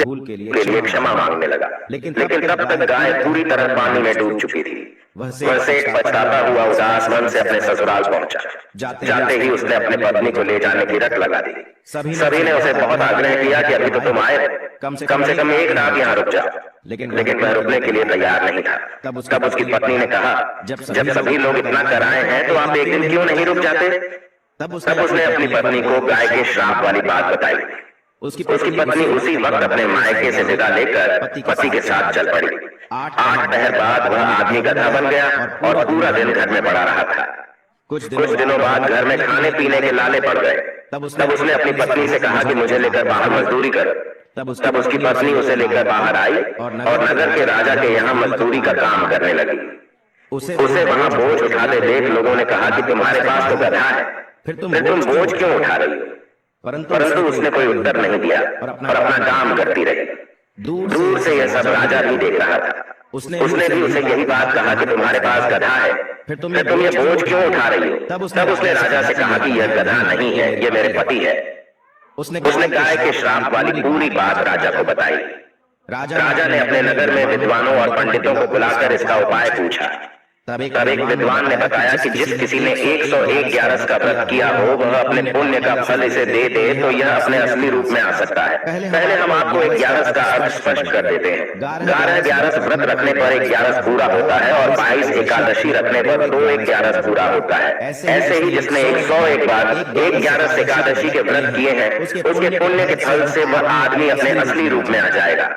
भूल के लिए लिए क्षमा क्षमा मांगने मांगने लगा। लगा। लेकिन लेकिन तब तक गाय पूरी तरह पानी में डूब चुकी थी। वह वह सेठ पछताता हुआ उदास मन से अपने ससुराल पहुंचा। जाते ही उसने अपने पत्नी को ले जाने की रट लगा दी। सभी ने उसे बहुत आग्रह किया कि अभी तो तुम आए, कम से कम एक रात यहाँ रुक जाओ। लेकिन वह रुकने के लिए तैयार नहीं था। तब उसकी पत्नी ने कहा, जब सभी लोग इतना कराए हैं तो आप एक दिन क्यों नहीं रुक जाते? तब उसने अपनी पत्नी को गाय के श्राप वाली बात बताई। उसकी पत्नी उसी वक्त अपने मायके से विदा लेकर पति के साथ चल पड़ी। 8 पहर बाद वह आदमी गधा बन गया और पूरा दिन घर में पड़ा रहा था। कुछ दिनों बाद घर में खाने पीने के लाले पड़ गए। तब उसने अपनी पत्नी से कहा कि मुझे लेकर बाहर मजदूरी करो। तब उसकी पत्नी उसे लेकर बाहर आई और नगर के राजा के यहाँ मजदूरी का काम करने लगी। उसे वहाँ बोझ उठाते देख लोगों ने कहा कि तुम्हारे पास तो गधा है, फिर तुम बोझ क्यों उठा रही हो? परंतु उसने कोई उत्तर नहीं दिया और अपना काम करती रही। दूर से यह सब राजा भी देख रहा था। उसने भी उसे यही बात कहा कि तुम्हारे पास गधा है, फिर तुम ये बोझ क्यों उठा रही हो? तब उसने राजा से कहा कि यह गधा नहीं है, ये मेरे पति है। उसने गाय के श्राप वाली पूरी बात राजा को बताई। राजा ने अपने नगर में विद्वानों और पंडितों को बुलाकर इसका उपाय पूछा। तब एक विद्वान ने बताया कि जिस किसी ने 101 ग्यारस का व्रत किया हो वह अपने पुण्य का फल इसे दे दे तो यह अपने असली रूप में आ सकता है। पहले हम आपको एक ग्यारस का अर्थ स्पष्ट कर देते हैं। 11 ग्यारस व्रत रखने पर एक ग्यारस पूरा होता है और 22 एकादशी रखने पर 2 एक ग्यारस पूरा होता है। ऐसे ही जिसने 101 बार एक ग्यारस एकादशी के व्रत किए हैं उसके पुण्य के फल से वह आदमी अपने असली रूप में आ जाएगा।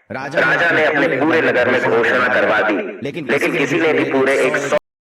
राजा ने अपने पूरे नगर में घोषणा करवा दी, लेकिन किसी ने भी पूरे 100